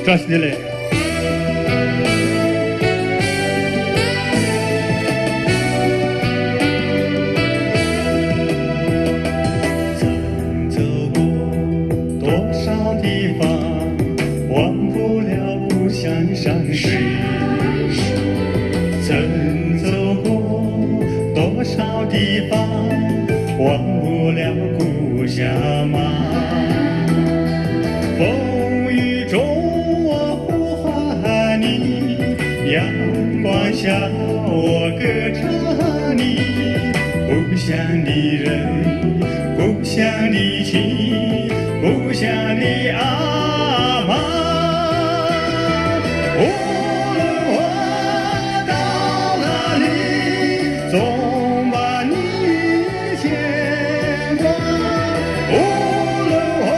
这是的嘞。曾走过多少地方，忘不了故乡山水。曾走过多少地方，忘不了故乡吗？风雨中我呼唤你，阳光下我歌唱你。故乡的人，故乡的情，故乡的阿妈。无论我到哪里，总把你牵挂。无论我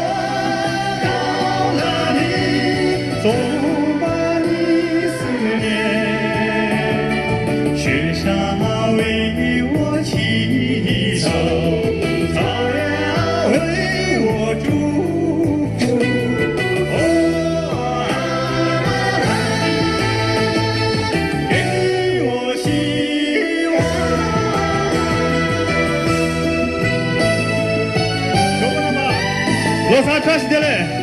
到哪里，总把你思念。雪山为我祈祷，草原为我祝福。哦，给我希望。说过了吗？罗萨这是的嘞。